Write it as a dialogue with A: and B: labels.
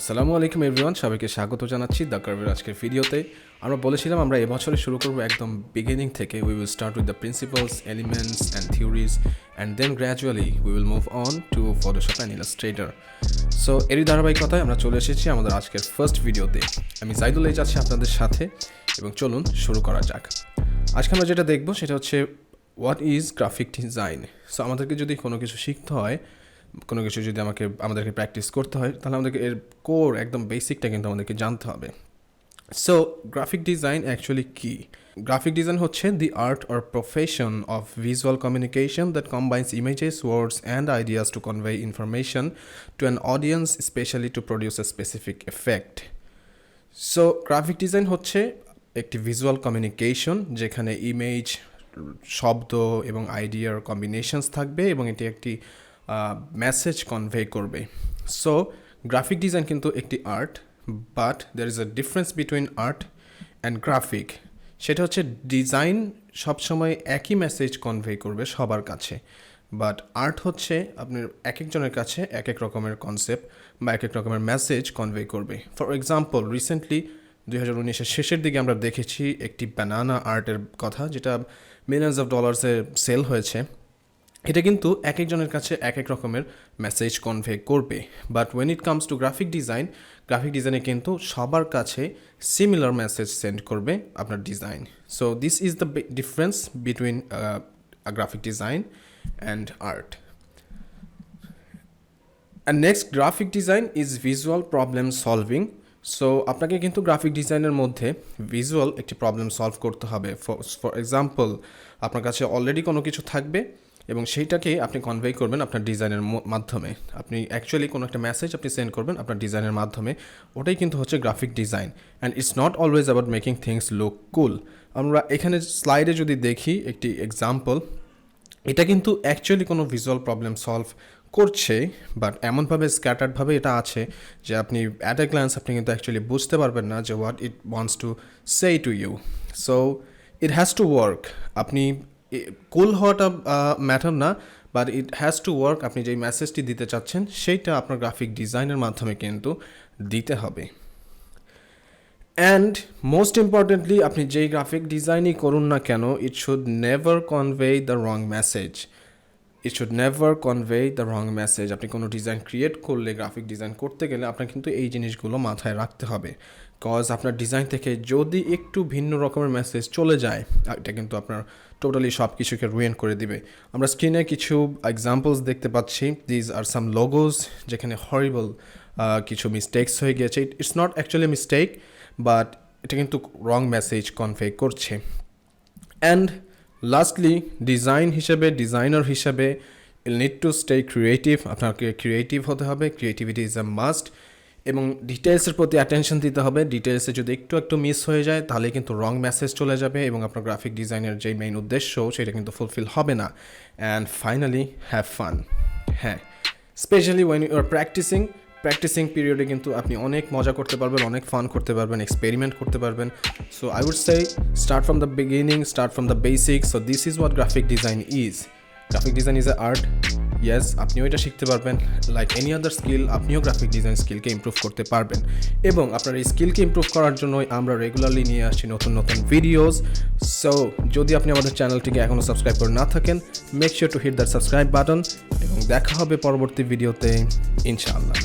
A: আসসালামু আলাইকুম এভরিওয়ান, সবাইকে স্বাগত জানাচ্ছি দ্য কার্ভের আজকের ভিডিওতে। আমরা বলেছিলাম আমরা এবছরে শুরু করব একদম বিগিনিং থেকে। We will start with the principles, elements and theories and then gradually we will move on to Photoshop and Illustrator. So এরই ধারাবাহিকতায় আমরা চলে এসেছি আমাদের আজকের ফার্স্ট ভিডিওতে। আমি জাইদুল যাচ্ছি আপনাদের সাথে, এবং চলুন শুরু করা যাক। আজকে আমরা যেটা দেখব সেটা হচ্ছে what is graphic design. So আমাদেরকে যদি কোনো কিছু শিখতে হয়, কোনো কিছু যদি আমাদেরকে প্র্যাকটিস করতে হয়, তাহলে আমাদেরকে এর কোর একদম বেসিকটা কিন্তু আমাদেরকে জানতে হবে। সো গ্রাফিক ডিজাইন অ্যাকচুয়ালি কী? গ্রাফিক ডিজাইন হচ্ছে দি art or profession of visual communication that combines images, words and ideas to convey information to an audience, specially to produce a specific effect. So graphic design হচ্ছে একটি visual communication যেখানে image, শব্দ এবং আইডিয়ার combinations থাকবে এবং এটি একটি মেসেজ কনভে করবে। সো গ্রাফিক ডিজাইন কিন্তু একটি art, but there is a difference between art and graphic. সেটা হচ্ছে ডিজাইন সবসময় একই মেসেজ কনভে করবে সবার কাছে, বাট আর্ট হচ্ছে আপনার এক একজনের কাছে এক এক রকমের কনসেপ্ট বা এক এক রকমের মেসেজ কনভে করবে। ফর এক্সাম্পল, রিসেন্টলি 2019-এর শেষের দিকে আমরা দেখেছি একটি ব্যানানা আর্টের কথা, যেটা মিলিয়ন্স অফ ডলার্সে সেল হয়েছে। এটা কিন্তু এক একজনের কাছে এক এক রকমের মেসেজ কনভে করবে, but when it comes to graphic ডিজাইনে কিন্তু সবার কাছে সিমিলার মেসেজ সেন্ড করবে আপনার design. So this is the difference between graphic design and art. And next, graphic design is visual problem solving. So আপনাকে কিন্তু graphic ডিজাইনের মধ্যে ভিজুয়াল একটি প্রবলেম সলভ করতে হবে। ফর এক্সাম্পল, আপনার কাছে অলরেডি কোনো কিছু থাকবে এবং সেইটাকে আপনি কনভে করবেন আপনার ডিজাইনের মাধ্যমে। আপনি অ্যাকচুয়ালি কোনো একটা মেসেজ আপনি সেন্ড করবেন আপনার ডিজাইনের মাধ্যমে। ওটাই কিন্তু হচ্ছে graphic design. And it's not always about making things look cool. আমরা এখানে স্লাইডে যদি দেখি একটি এক্সাম্পল, এটা কিন্তু অ্যাকচুয়ালি কোনো ভিজুয়াল প্রবলেম সলভ করছে, বাট এমনভাবে স্ক্যাটার্ডভাবে এটা আছে যে আপনি অ্যাট এ গ্ল্যান্স আপনি কিন্তু অ্যাকচুয়ালি বুঝতে পারবেন না যে what it wants to say to you. So it has to work. আপনি কুল হওয়াটা ম্যাটার না, but it has to work. আপনি যেই মেসেজটি দিতে চাচ্ছেন সেইটা আপনার গ্রাফিক ডিজাইনের মাধ্যমে কিন্তু দিতে হবে। অ্যান্ড মোস্ট ইম্পর্টেন্টলি, আপনি যেই গ্রাফিক ডিজাইনই করুন না কেন, it should never convey the wrong message. আপনি কোনো ডিজাইন ক্রিয়েট করলে, গ্রাফিক ডিজাইন করতে গেলে আপনার কিন্তু এই জিনিসগুলো মাথায় রাখতে হবে। কজ আপনার ডিজাইন থেকে যদি একটু ভিন্ন রকমের মেসেজ চলে যায়, এটা কিন্তু আপনার টোটালি সব কিছুকে রুইন করে দিবে। আমরা স্ক্রিনে কিছু এক্সাম্পলস দেখতে পাচ্ছি। দিজ আর সাম লোগোস যেখানে হরিবল কিছু মিস্টেকস হয়ে গিয়েছে। It's not actually mistake, but এটা কিন্তু রং মেসেজ কনভে করছে। অ্যান্ড লাস্টলি, ডিজাইনার হিসেবে ইল নিড টু স্টে ক্রিয়েটিভ। আপনাকে ক্রিয়েটিভ হতে হবে। Creativity is a must. এবং ডিটেলসের প্রতি অ্যাটেনশন দিতে হবে। ডিটেলসে যদি একটু মিস হয়ে যায় তাহলে কিন্তু রং মেসেজ চলে যাবে এবং আপনার গ্রাফিক ডিজাইনের যেই মেইন উদ্দেশ্য সেটা কিন্তু ফুলফিল হবে না। And finally, have fun. হ্যাঁ, specially when you are practising পিরিয়ডে কিন্তু আপনি অনেক মজা করতে পারবেন, অনেক ফান করতে পারবেন, এক্সপেরিমেন্ট করতে পারবেন। So I would say start from the beginning, start from the basics. So this is what graphic design is. Graphic design is a art. Yes, আপনিও এটা শিখতে পারবেন। লাইক এনি আদার স্কিল, আপনিও graphic design স্কিলকে improve করতে পারবেন। এবং আপনার এই স্কিলকে ইমপ্রুভ করার জন্যই আমরা রেগুলারলি নিয়ে আসছি নতুন ভিডিওস। সো যদি আপনি আমাদের চ্যানেলটিকে এখনও সাবস্ক্রাইব করে না থাকেন, make sure to hit that subscribe button. এবং দেখা হবে পরবর্তী ভিডিওতে, ইনশাআল্লাহ।